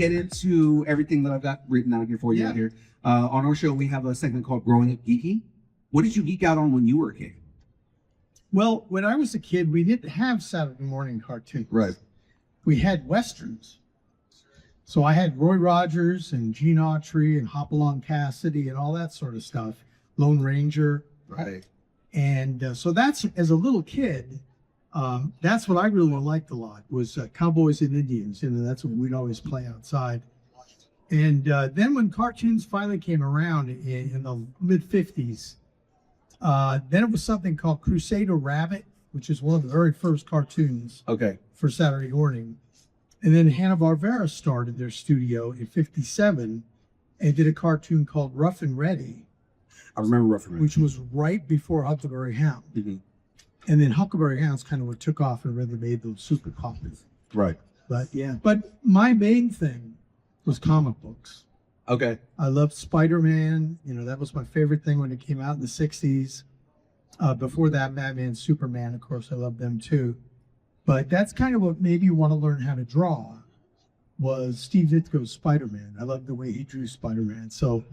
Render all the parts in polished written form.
get into everything that I've got written out here for you here, on our show, we have a segment called Growing Up Geeky. What did you geek out on when you were a kid? Well, when I was a kid, we didn't have Saturday morning cartoons. Right. We had Westerns. So I had Roy Rogers and Gene Autry and Hopalong Cassidy and all that sort of stuff. Lone Ranger. Right. And so that's, as a little kid, that's what I really liked a lot, was Cowboys and Indians. And that's what we'd always play outside. And then when cartoons finally came around in the mid-50s, then it was something called Crusader Rabbit, which is one of the very first cartoons for Saturday morning. And then Hanna-Barbera started their studio in 57 and did a cartoon called Rough and Ready. I remember Rough and Ready. Which was right before Huckleberry Hound. Mm-hmm. And then Huckleberry Hounds kind of what took off and really made them super popular. Right. But yeah, but my main thing was comic books. Okay. I loved Spider-Man. You know, that was my favorite thing when it came out in the 60s. Before that, Batman, Superman, of course, I loved them too. But that's kind of what made me want to learn how to draw, was Steve Ditko's Spider-Man. I loved the way he drew Spider-Man. So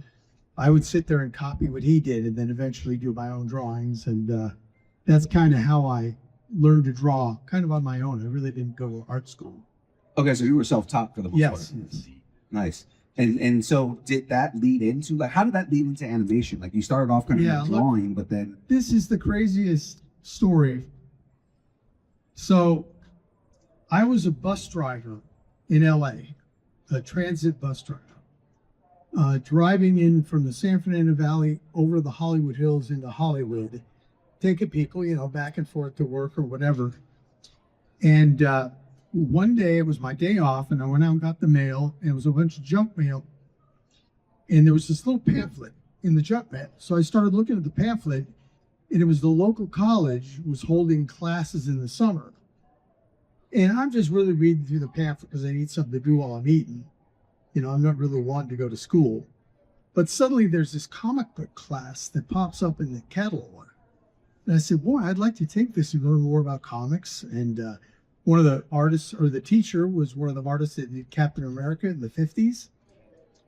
I would sit there and copy what he did and then eventually do my own drawings. And that's kind of how I learned to draw, kind of on my own. I really didn't go to art school. Okay, so you were self-taught for the most part. Yes. Nice. And so did that lead into, like, how did that lead into animation? Like, you started off kind of drawing, but then... This is the craziest story. So I was a bus driver in LA, a transit bus driver, driving in from the San Fernando Valley over the Hollywood Hills into Hollywood, taking people, you know, back and forth to work or whatever. And one day, it was my day off, and I went out and got the mail, and it was a bunch of junk mail. And there was this little pamphlet in the junk mail. So I started looking at the pamphlet, and it was the local college was holding classes in the summer. And I'm just really reading through the pamphlet because I need something to do while I'm eating. You know, I'm not really wanting to go to school. But suddenly there's this comic book class that pops up in the catalog. And I said, boy, I'd like to take this and learn more about comics. And one of the artists, or the teacher, was one of the artists that did Captain America in the 50s.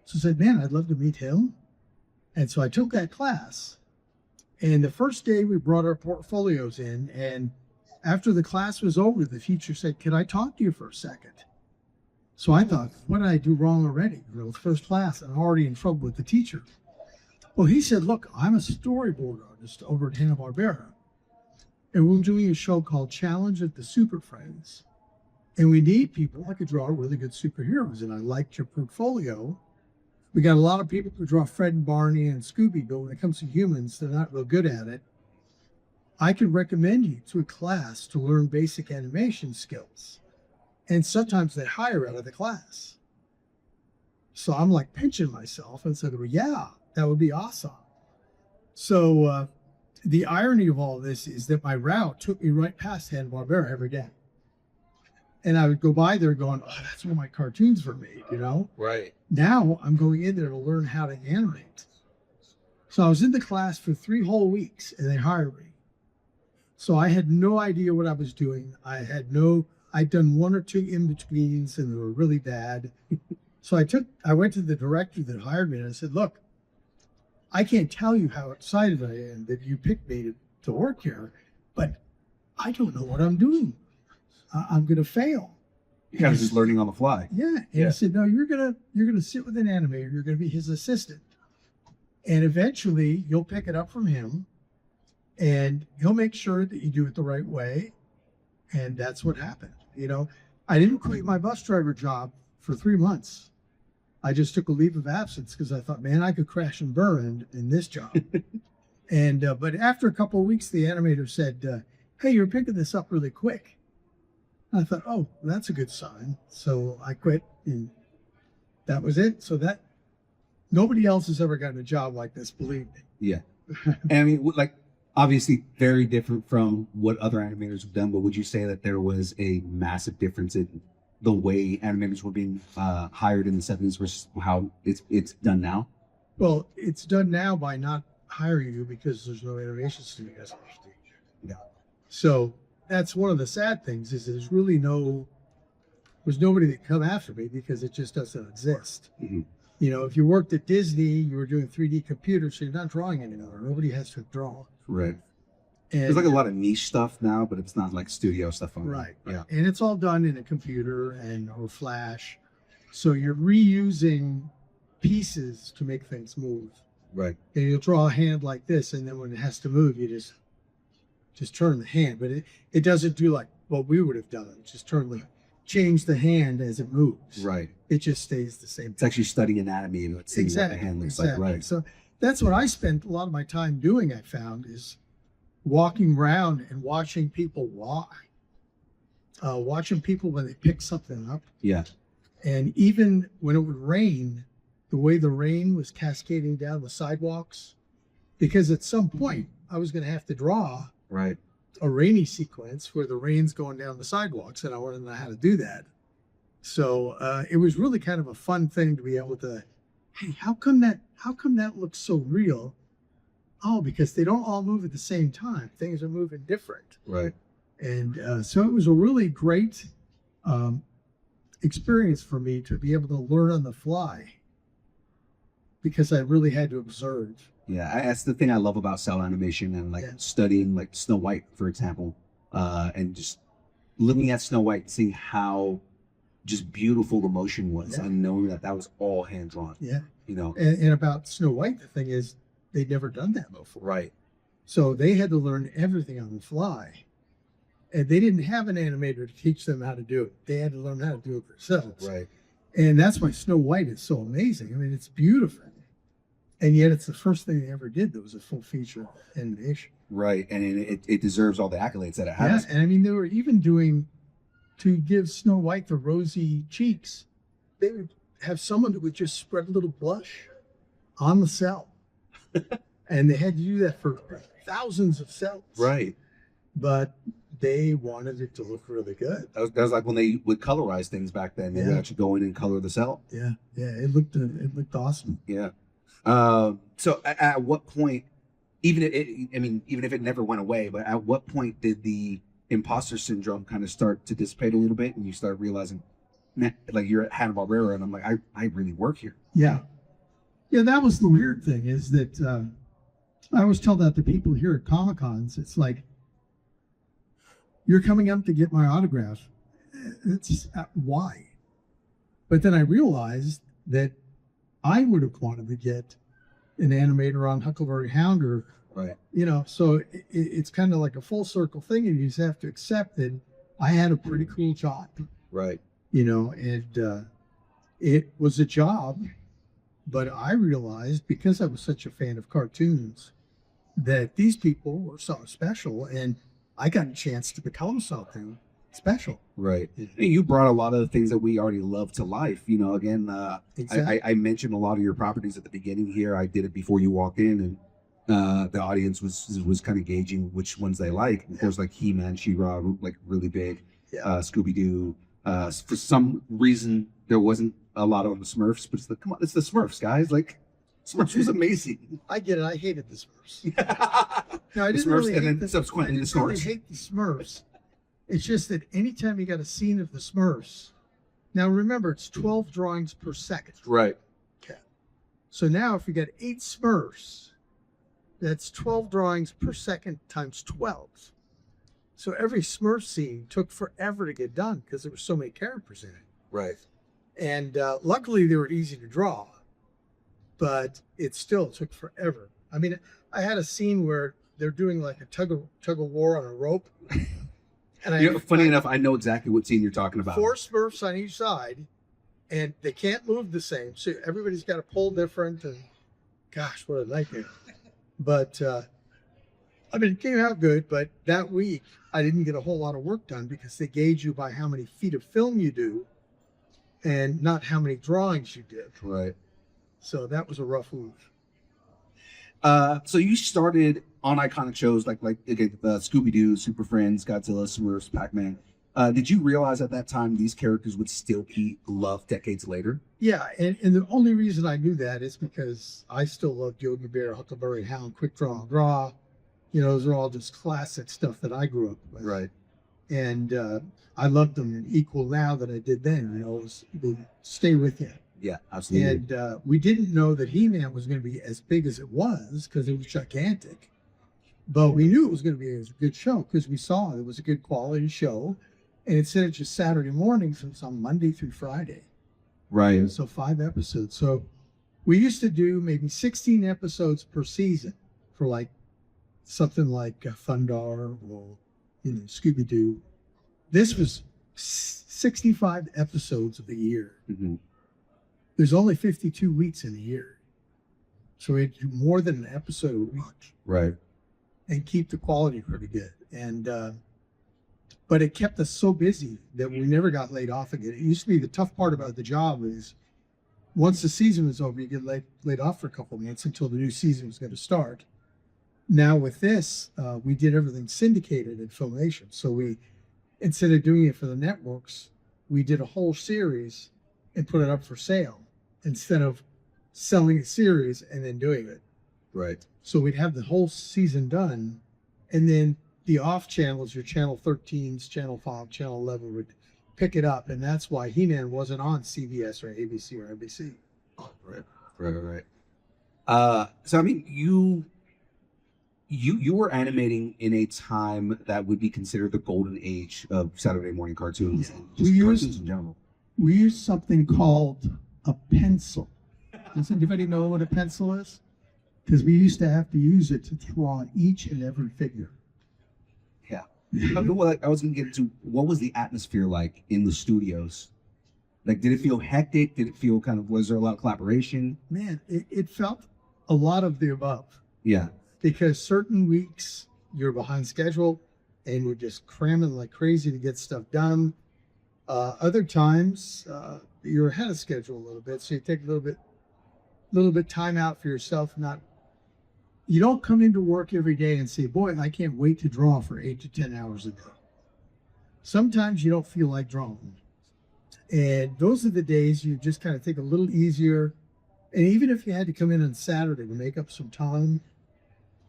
So I said, man, I'd love to meet him. And so I took that class. And the first day we brought our portfolios in, and after the class was over, the teacher said, can I talk to you for a second? So I thought, what did I do wrong already? You know, first class, I'm already in trouble with the teacher. Well, he said, look, I'm a storyboard artist over at Hanna-Barbera. And we're doing a show called Challenge at the Super Friends. And we need people that could draw really good superheroes. And I liked your portfolio. We got a lot of people who draw Fred and Barney and Scooby, but when it comes to humans, they're not real good at it. I could recommend you to a class to learn basic animation skills. And sometimes they hire out of the class. So I'm like pinching myself and said, well, yeah, that would be awesome. So the irony of all this is that my route took me right past Hanna-Barbera every day. And I would go by there going, oh, that's where my cartoons were made, you know? Right. Now I'm going in there to learn how to animate. So I was in the class for 3 whole weeks and they hired me. So I had no idea what I was doing. I'd done 1 or 2 in-betweens and they were really bad. So I went to the director that hired me and I said, look, I can't tell you how excited I am that you picked me to work here, but I don't know what I'm doing. I'm going to fail. You're kind of just learning on the fly. Yeah. And he said, no, you're gonna sit with an animator. You're going to be his assistant. And eventually you'll pick it up from him and he'll make sure that you do it the right way. And that's what happened. You know, I didn't quit my bus driver job for 3 months. I just took a leave of absence because I thought, man, I could crash and burn in this job. And but after a couple of weeks, the animator said, hey, you're picking this up really quick. I thought, oh, that's a good sign. So I quit and that was it. So that nobody else has ever gotten a job like this, believe me. Yeah. And I mean, like, obviously very different from what other animators have done, but would you say that there was a massive difference in the way animators were being hired in the 70s versus how it's done now? Well, it's done now by not hiring you because there's no animation studios. Yeah. So that's one of the sad things is there's really no was nobody that come after me because it just doesn't exist. Mhm. You know, if you worked at Disney, you were doing 3D computers, so you're not drawing anymore. Nobody has to draw. Right. And There's like a lot of niche stuff now, but it's not like studio stuff on right. Yeah. And it's all done in a computer and or Flash. So you're reusing pieces to make things move. Right. And you'll draw a hand like this, and then when it has to move, you just turn the hand. But it doesn't do like what we would have done. Just change the hand as it moves. Right. It just stays the same. It's actually studying anatomy and seeing what the hand looks like. Right. So that's what I spent a lot of my time doing, I found, is walking around and watching people walk. Watching people when they pick something up. Yeah. And even when it would rain, the way the rain was cascading down the sidewalks, because at some point I was going to have to draw Right. a rainy sequence where the rain's going down the sidewalks, and I wanted to know how to do that. So it was really kind of a fun thing to be able to, hey, how come that looks so real? Oh, because they don't all move at the same time. Things are moving different. Right. And so it was a really great experience for me to be able to learn on the fly, because I really had to observe. Yeah, that's the thing I love about cell animation and like studying like Snow White, for example, and just looking at Snow White, seeing how just beautiful the motion was, and knowing that that was all hand drawn. Yeah, you know. And about Snow White, the thing is, they'd never done that before. Right. So they had to learn everything on the fly, and they didn't have an animator to teach them how to do it. They had to learn how to do it themselves. Right. And that's why Snow White is so amazing. I mean, it's beautiful. And yet it's the first thing they ever did that was a full feature animation. Right. And it deserves all the accolades that it has. Yeah, and I mean, they were even doing, to give Snow White the rosy cheeks, they would have someone who would just spread a little blush on the cell. And they had to do that for thousands of cells. Right. But they wanted it to look really good. That was like when they would colorize things back then. They would actually go in and color the cell. Yeah. Yeah. It looked awesome. Yeah. So at what point, even if it never went away, but at what point did the imposter syndrome kind of start to dissipate a little bit, and you start realizing, man, like you're at Hanna-Barbera, and I'm like, I really work here. Yeah. Yeah, that was the weird thing, is that I always tell that to people here at Comic-Cons. It's like, you're coming up to get my autograph. It's why? But then I realized that I would have wanted to get an animator on Huckleberry Hound, or, right. You know, so it's kind of like a full circle thing, and you just have to accept that I had a pretty cool job. Right. You know, and it was a job, but I realized, because I was such a fan of cartoons, that these people were so special, and I got a chance to become something special. Right. And you brought a lot of the things that we already love to life. You know, again, Exactly. I mentioned a lot of your properties at the beginning here. I did it before you walked in, and the audience was kind of gauging which ones they like. Of course, like He-Man, She-Ra, like really big. Scooby-Doo. For some reason, there wasn't a lot on the Smurfs, but it's come on, it's the Smurfs, guys. Like, Smurfs was amazing. I get it. I hated the Smurfs. No, I The didn't Smurfs, really and hate then subsequently the I didn't really Snorks. hate the Smurfs. It's just that anytime you got a scene of the Smurfs, now remember, it's 12 drawings per second. Right. Okay. So now if you got 8 Smurfs, that's 12 drawings per second times 12. So every Smurf scene took forever to get done because there were so many characters in it. Right. And luckily they were easy to draw, but it still took forever. I mean, I had a scene where they're doing like a tug of war on a rope. And Funny enough, I know exactly what scene you're talking about. 4 Smurfs on each side, and they can't move the same. So everybody's got to pull different, and gosh, what a nightmare. But, I mean, it came out good, but that week I didn't get a whole lot of work done because they gauge you by how many feet of film you do and not how many drawings you did. Right. So that was a rough move. So you started on iconic shows like again, Scooby-Doo, Super Friends, Godzilla, Smurfs, Pac-Man. Did you realize at that time these characters would still be loved decades later? Yeah, and the only reason I knew that is because I still loved Yogi Bear, Huckleberry Hound, Quick Draw and Draw. You know, those are all just classic stuff that I grew up with. Right. and I loved them equal now that I did then. You know, they stay with you. Yeah, absolutely. And we didn't know that He-Man was going to be as big as it was because it was gigantic. But we knew it was going to be a good show because we saw it was a good quality show. And instead of just Saturday mornings, it was on Monday through Friday. Right. So 5 episodes. So we used to do maybe 16 episodes per season for like something like Thundar or, you know, Scooby-Doo. This was 65 episodes of a year. Mm-hmm. There's only 52 weeks in a year. So we had to do more than an episode a week. Right. And keep the quality pretty good. And but it kept us so busy that we never got laid off again. It used to be the tough part about the job is once the season was over, you get laid off for a couple of months until the new season was going to start. Now with this, we did everything syndicated at Filmation. So we, instead of doing it for the networks, we did a whole series and put it up for sale instead of selling a series and then doing it. Right. So we'd have the whole season done, and then the off channels, your channel 13s, channel 5, channel 11 would pick it up, and that's why He-Man wasn't on CBS or ABC or NBC. Right. So I mean, you were animating in a time that would be considered the golden age of Saturday morning cartoons, and just cartoons in general. We used something called a pencil. Does anybody know what a pencil is? Because we used to have to use it to draw each and every figure. Yeah. Well, I was going to get into, what was the atmosphere like in the studios? Like, did it feel hectic? Did it feel was there a lot of collaboration? Man, it felt a lot of the above. Yeah. Because certain weeks you're behind schedule and we're just cramming like crazy to get stuff done. Other times you're ahead of schedule a little bit, so you take a little bit time out for yourself. You don't come into work every day and say, boy, I can't wait to draw for 8 to 10 hours a day. Sometimes you don't feel like drawing. And those are the days you just kind of take a little easier. And even if you had to come in on Saturday to make up some time,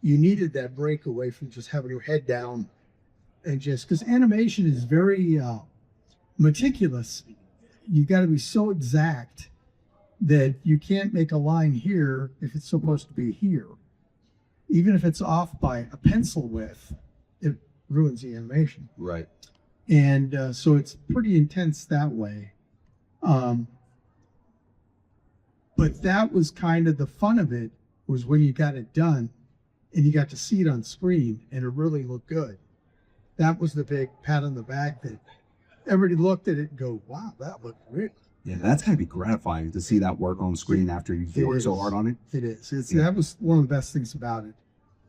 you needed that break away from just having your head down and just, because animation is very meticulous. You got to be so exact that you can't make a line here if it's supposed to be here. Even if it's off by a pencil width, it ruins the animation. Right. And so it's pretty intense that way. But that was kind of the fun of it, was when you got it done and you got to see it on screen and it really looked good. That was the big pat on the back that everybody looked at it and go, wow, that looked real. Yeah, that's gotta be gratifying to see that work on screen after you've worked so hard on it. It is. That was one of the best things about it.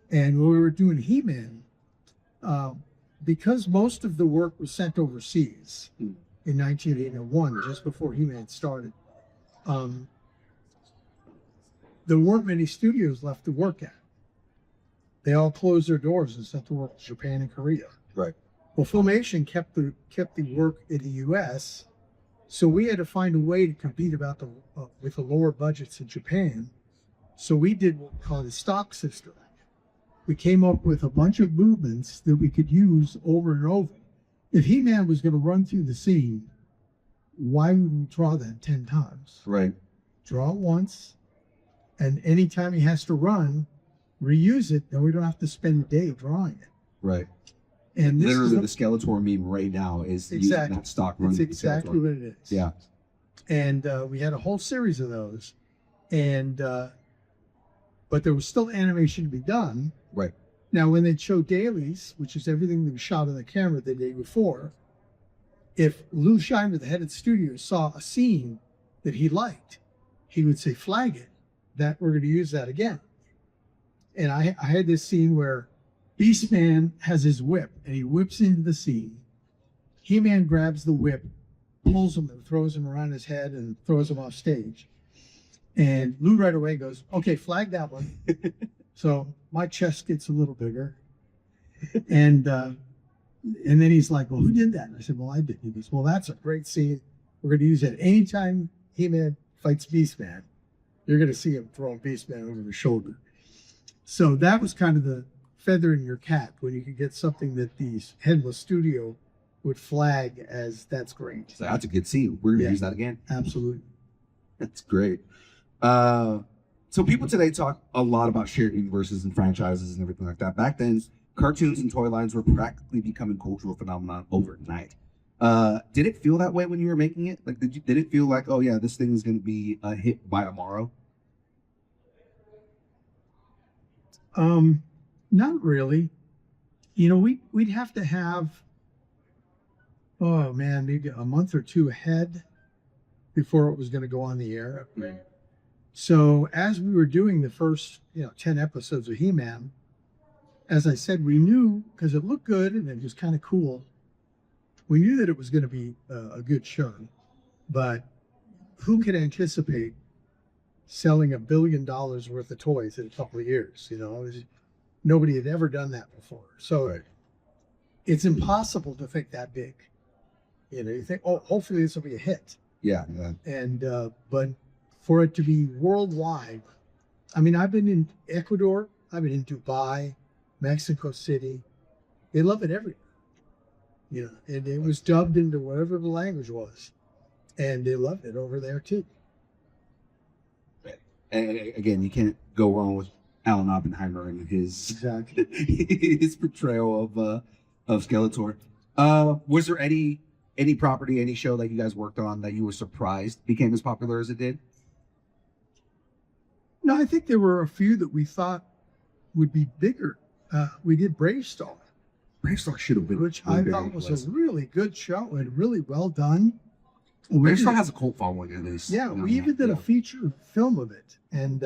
And when we were doing He-Man, because most of the work was sent overseas in 1981, just before He-Man started, there weren't many studios left to work at. They all closed their doors and sent to work to Japan and Korea. Right. Well, Filmation kept the work in the U.S., so we had to find a way to compete with the lower budgets in Japan. So we did what we call the stock system. We came up with a bunch of movements that we could use over and over. If He-Man was going to run through the scene, why would we draw that 10 times? Right. Draw it once, and anytime he has to run, reuse it, then we don't have to spend a day drawing it. Right. And this literally the Skeletor meme right now is using that stock run. It's exactly what it is. Yeah. And we had a whole series of those, and but there was still animation to be done. Right. Now, when they show dailies, which is everything that was shot on the camera the day before, if Lou Scheimer, the head of the studio, saw a scene that he liked, he would say, flag it, that we're going to use that again. And I had this scene where Beastman has his whip, and he whips into the scene. He-Man grabs the whip, pulls him and throws him around his head and throws him off stage. And Lou right away goes, okay, flag that one. So my chest gets a little bigger. And then he's like, well, who did that? And I said, well, I did. He goes, well, that's a great scene. We're going to use that anytime He-Man fights Beastman. You're going to see him throwing Beastman over the shoulder. So that was kind of the feather in your cap when you could get something that the headless studio would flag as that's great. So that's a good scene. We're gonna Yeah. use that again. Absolutely. That's great. So people today talk a lot about shared universes and franchises and everything like that. Back then, cartoons and toy lines were practically becoming cultural phenomenon overnight. Did it feel that way when you were making it? Like, did it feel like, oh yeah, this thing is going to be a hit by tomorrow? Not really. We'd have to have, oh man, maybe a month or two ahead before it was going to go on the air. Right. So as we were doing the first, 10 episodes of He-Man, as I said, we knew, because it looked good and it was kind of cool, we knew that it was going to be a good show. But who could anticipate selling $1 billion worth of toys in a couple of years? Nobody had ever done that before. So Right. it's impossible to think that big. You think, oh, hopefully this will be a hit. Yeah. And but for it to be worldwide, I mean, I've been in Ecuador, I've been in Dubai, Mexico City. They love it everywhere. And it was dubbed into whatever the language was, and they loved it over there too. And again, you can't go wrong with Alan Oppenheimer and his Exactly. his portrayal of Skeletor. Was there any property, any show that you guys worked on that you were surprised became as popular as it did? No, I think there were a few that we thought would be bigger. We did Brave Star, Brave Star should have been, which way I bigger thought than it was a really good show and really well done. Brave Star has a cult following at least. Yeah, we even did a feature film of it, and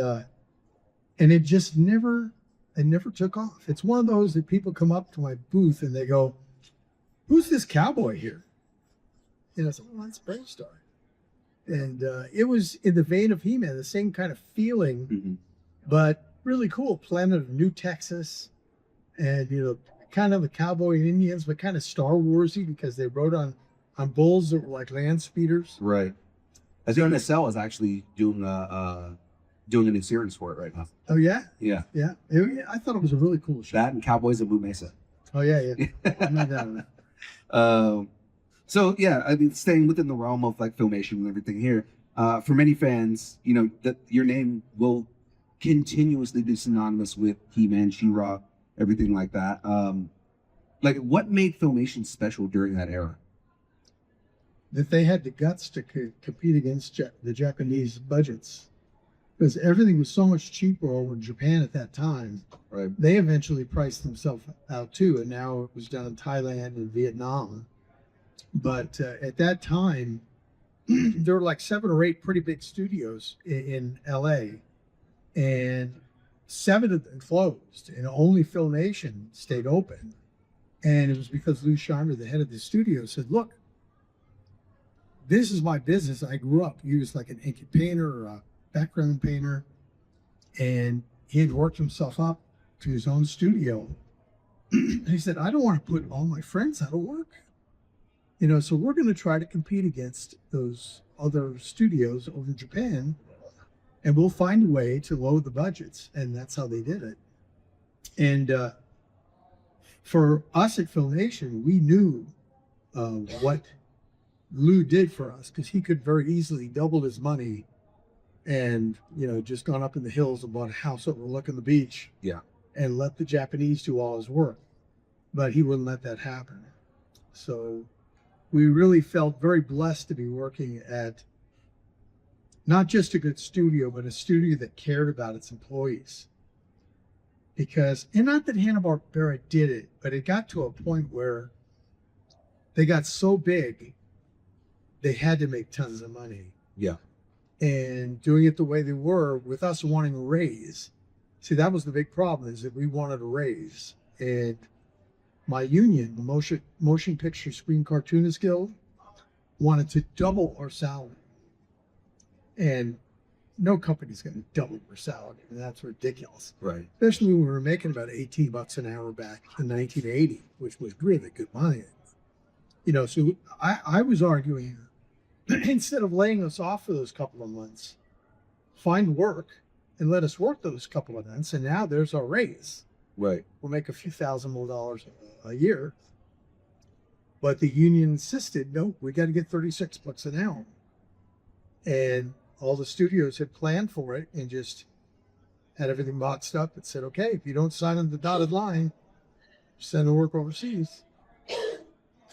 it just never took off. It's one of those that people come up to my booth and they go, "Who's this cowboy here?" So, well, that's Brave Star. And it was in the vein of He-Man, the same kind of feeling, Mm-hmm. but really cool. Planet of New Texas, and kind of the cowboy and Indians, but kind of Star Warsy because they rode on bulls that were like land speeders. Right. I think NSL is actually doing a new series for it right now. Oh yeah, Yeah. yeah. I thought it was a really cool show. That and Cowboys of Blue Mesa. Oh yeah. I'm not down with that. So yeah, I mean, staying within the realm of like filmation and everything here, for many fans, that your name will continuously be synonymous with He-Man, She-Ra, everything like that. Like, what made filmation special during that era? That they had the guts to compete against the Japanese budgets, because everything was so much cheaper over in Japan at that time. Right. They eventually priced themselves out too, and now it was done in Thailand and Vietnam. But at that time, there were like 7 or 8 pretty big studios in LA, and 7 of them closed, and only Filmation stayed open. And it was because Lou Scheimer, the head of the studio, said, "Look, this is my business. I grew up. He was like an ink painter or a background painter, and he had worked himself up to his own studio." And he said, "I don't want to put all my friends out of work. So we're going to try to compete against those other studios over in Japan, and we'll find a way to lower the budgets." And that's how they did it. And for us at Filmation, we knew what Lou did for us, because he could very easily double his money and just gone up in the hills and bought a house overlooking the beach. Yeah. And let the Japanese do all his work. But he wouldn't let that happen. So we really felt very blessed to be working at not just a good studio, but a studio that cared about its employees. Because, and not that Hanna-Barbera did it, but it got to a point where they got so big, they had to make tons of money. Yeah. And doing it the way they were, with us wanting a raise. See, that was the big problem, is that we wanted a raise. And my union, the Motion Picture Screen Cartoonist Guild, wanted to double our salary. And no company's going to double their salary. And that's ridiculous. Right. Especially when we were making about $18 an hour back in 1980, which was really good money. So I was arguing, instead of laying us off for those couple of months, find work and let us work those couple of months. And now there's our raise. Right. We'll make a few $1,000 more a year. But the union insisted, no, we got to get $36 an hour. And all the studios had planned for it and just had everything boxed up and said, okay, if you don't sign on the dotted line, send the work overseas.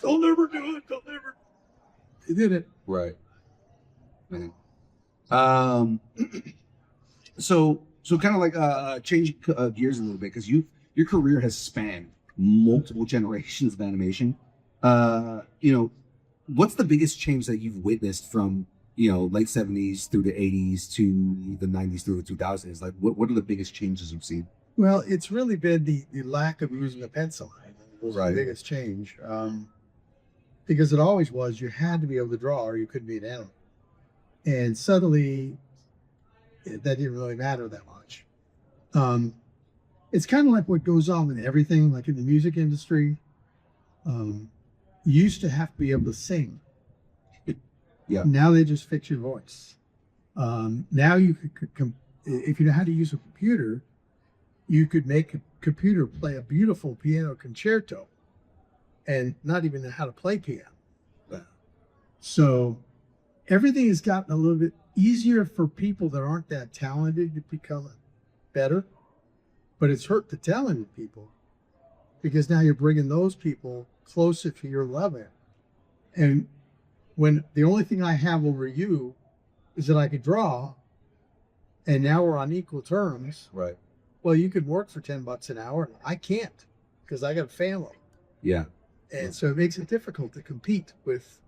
They'll never do it. They'll never. They did it. Right. Man. So kind of like changing gears a little bit, because your career has spanned multiple generations of animation. What's the biggest change that you've witnessed from late 70s through the 80s to the 90s through the 2000s? Like, what are the biggest changes you've seen? Well, it's really been the lack of using a pencil. Was Right. the biggest change. Because it always was, you had to be able to draw or you couldn't be an animator. And suddenly, that didn't really matter that much. It's kind of like what goes on with everything, like in the music industry. You used to have to be able to sing. Yeah. Now they just fix your voice. Now you could, if you know how to use a computer, you could make a computer play a beautiful piano concerto and not even know how to play piano. So everything has gotten a little bit easier for people that aren't that talented to become better, but it's hurt the talented people because now you're bringing those people closer to your level. And when the only thing I have over you is that I could draw, and now we're on equal terms. Right. Well, you could work for $10 an hour. I can't because I got a family. Yeah. And so it makes it difficult to compete with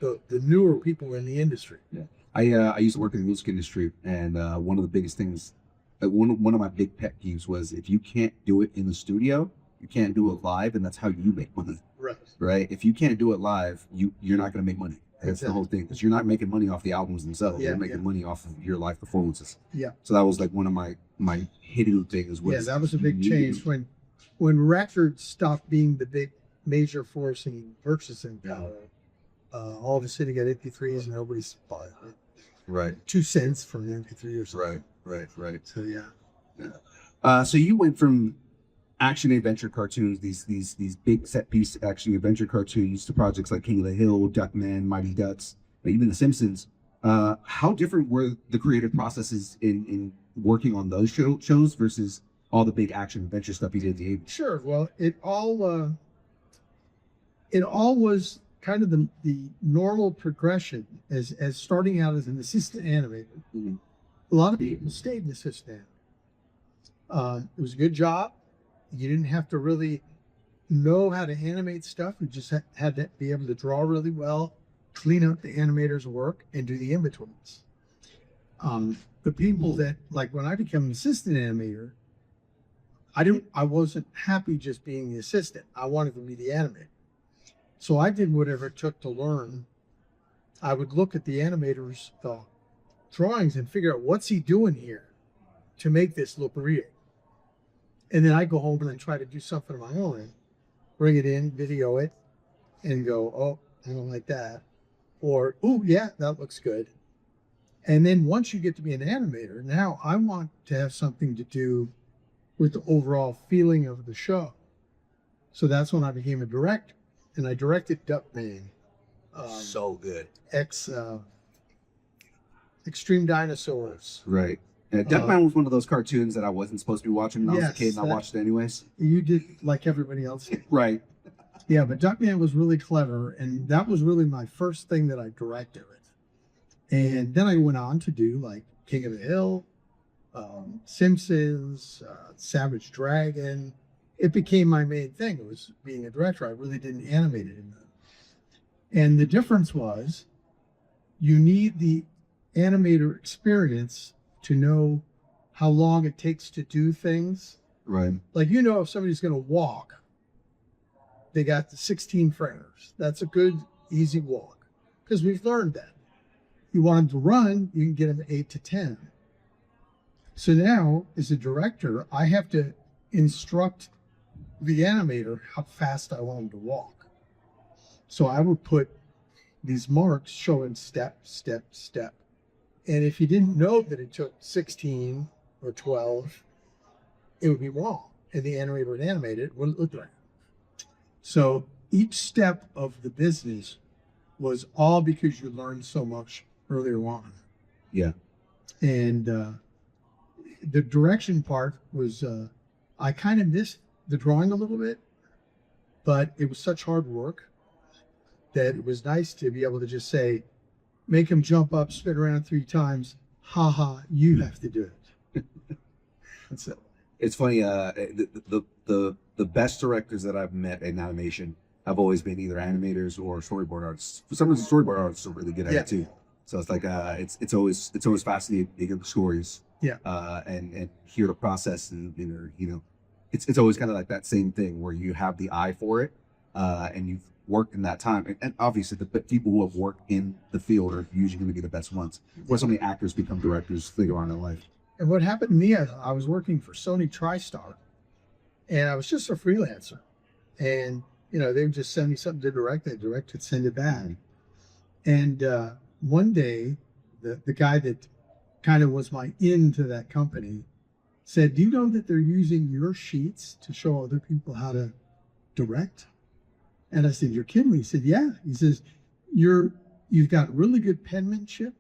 the newer people in the industry. Yeah. I used to work in the music industry, and one of the biggest things, one of my big pet peeves was if you can't do it in the studio, you can't do it live, and that's how you make money. Right. Right. If you can't do it live, you're not going to make money. That's the whole thing, because you're not making money off the albums themselves. Yeah, you're making money off of your live performances. Yeah. So that was like one of my hidden things. Yeah, that was a big change when records stopped being the big major force in purchasing power. All of a sudden, you got MP3s and nobody's buying it. Right. 2 cents for an MP3 or something. Right. So yeah. So you went from action adventure cartoons, these big set piece action adventure cartoons, to projects like King of the Hill, Duckman, Mighty Ducks, but even The Simpsons. How different were the creative processes in working on those shows versus all the big action adventure stuff you did in the 80s? Sure. Well, it all was kind of the normal progression as starting out as an assistant animator. Mm-hmm. A lot of people stayed an assistant animator. It was a good job. You didn't have to really know how to animate stuff. You just had to be able to draw really well, clean up the animator's work, and do the in-betweens. The people that, like when I became an assistant animator, I wasn't happy just being the assistant. I wanted to be the animator. So I did whatever it took to learn. I would look at the animator's drawings and figure out what's he doing here to make this look real. And then I go home and I try to do something of my own, bring it in, video it, and go, oh, I don't like that. Or, oh, yeah, that looks good. And then once you get to be an animator, now I want to have something to do with the overall feeling of the show. So that's when I became a director. And I directed Duckman. So good. Extreme Dinosaurs. Right. Duckman was one of those cartoons that I wasn't supposed to be watching when I was a kid, and I watched it anyways. You did like everybody else. Right. Yeah, but Duckman was really clever, and that was really my first thing that I directed. And then I went on to do like King of the Hill, Simpsons, Savage Dragon. It became my main thing. It was being a director. I really didn't animate it. And the difference was you need the animator experience to know how long it takes to do things. Right. Like, if somebody's going to walk, they got the 16 framers. That's a good, easy walk because we've learned that. You want them to run, you can get them 8 to 10. So now, as a director, I have to instruct the animator how fast I want them to walk. So I would put these marks showing step, step, step. And if you didn't know that it took 16 or 12, it would be wrong. And the animator would animate it, wouldn't look right. So each step of the business was all because you learned so much earlier on. Yeah. And the direction part was, I kind of missed the drawing a little bit, but it was such hard work that it was nice to be able to just say, make him jump up, spin around 3 times. Ha ha, you have to do it. That's it. It's funny. The best directors that I've met in animation have always been either animators or storyboard artists. For some reason, storyboard artists are really good at it too. So it's like it's always fascinating to hear the stories. Yeah. And hear the process, and it's always kind of like that same thing where you have the eye for it, and you've worked in that time, and obviously the people who have worked in the field are usually going to be the best ones. Where so many actors become directors later on in life. And what happened to me, I was working for Sony TriStar, and I was just a freelancer. And, they would just send me something to direct. I'd direct it, send it back. And one day, the guy that kind of was my in to that company said, do you know that they're using your sheets to show other people how to direct? And I said, you're kidding me. He said, yeah. He says, you've got really good penmanship.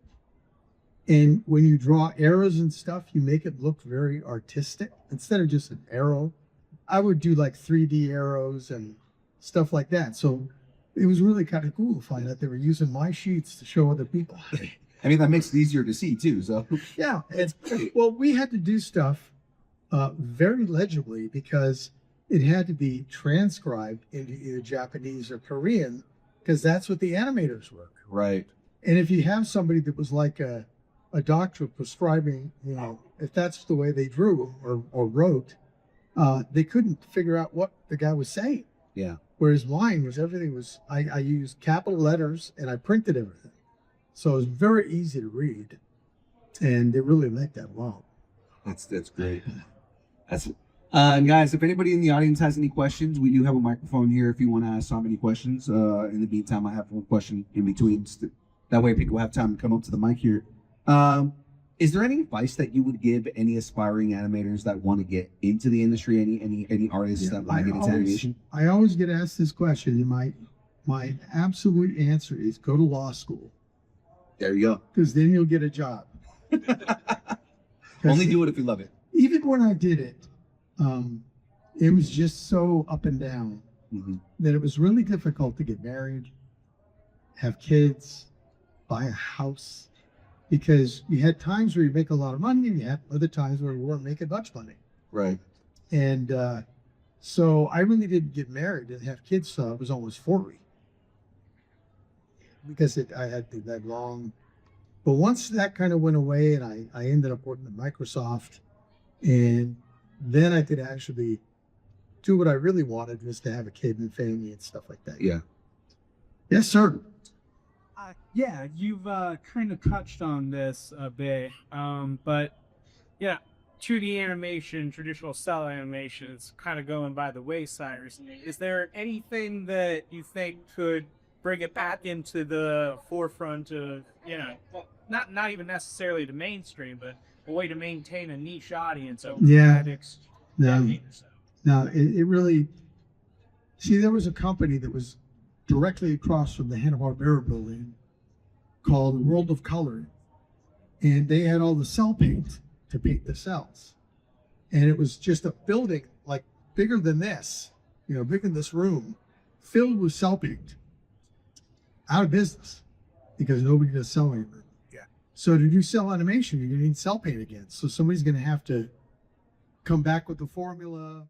And when you draw arrows and stuff, you make it look very artistic. Instead of just an arrow, I would do like 3D arrows and stuff like that. So it was really kind of cool to find out they were using my sheets to show other people. I mean, that makes it easier to see too. So yeah. Well, we had to do stuff very legibly because it had to be transcribed into either Japanese or Korean, because that's what the animators were. Right. And if you have somebody that was like a doctor prescribing, if that's the way they drew or wrote, they couldn't figure out what the guy was saying. Yeah. Whereas mine was I used capital letters and I printed everything. So it was very easy to read. And it really liked that well. That's great. And guys, if anybody in the audience has any questions, we do have a microphone here if you want to ask Tom any questions. In the meantime, I have one question in between. That way people have time to come up to the mic here. Is there any advice that you would give any aspiring animators that want to get into the industry? Any artists that want to get into animation? I always get asked this question, and my absolute answer is go to law school. There you go. Because then you'll get a job. Only do it if you love it. Even when I did it, it was just so up and down that it was really difficult to get married, have kids, buy a house. Because you had times where you make a lot of money, and you had other times where you weren't making much money. Right. And so I really didn't get married and have kids till I was almost 40. Because I had that long. But once that kind of went away, and I ended up working at Microsoft, and then I could actually do what I really wanted, was to have a kid and family and stuff like that. Yeah. Yes, sir. Yeah, you've kind of touched on this a bit, but yeah, 2D animation, traditional cell animation is kind of going by the wayside recently. Is there anything that you think could bring it back into the forefront of, not even necessarily the mainstream, but a way to maintain a niche audience over the next decade or so? No, it really, there was a company that was directly across from the Hanna-Barbera building called World of Color. And they had all the cell paint to paint the cells. And it was just a building like bigger than this, bigger than this room, filled with cell paint. Out of business because nobody does cell anymore. Yeah. So to do cell animation, you're going to need cell paint again. So somebody's going to have to come back with the formula,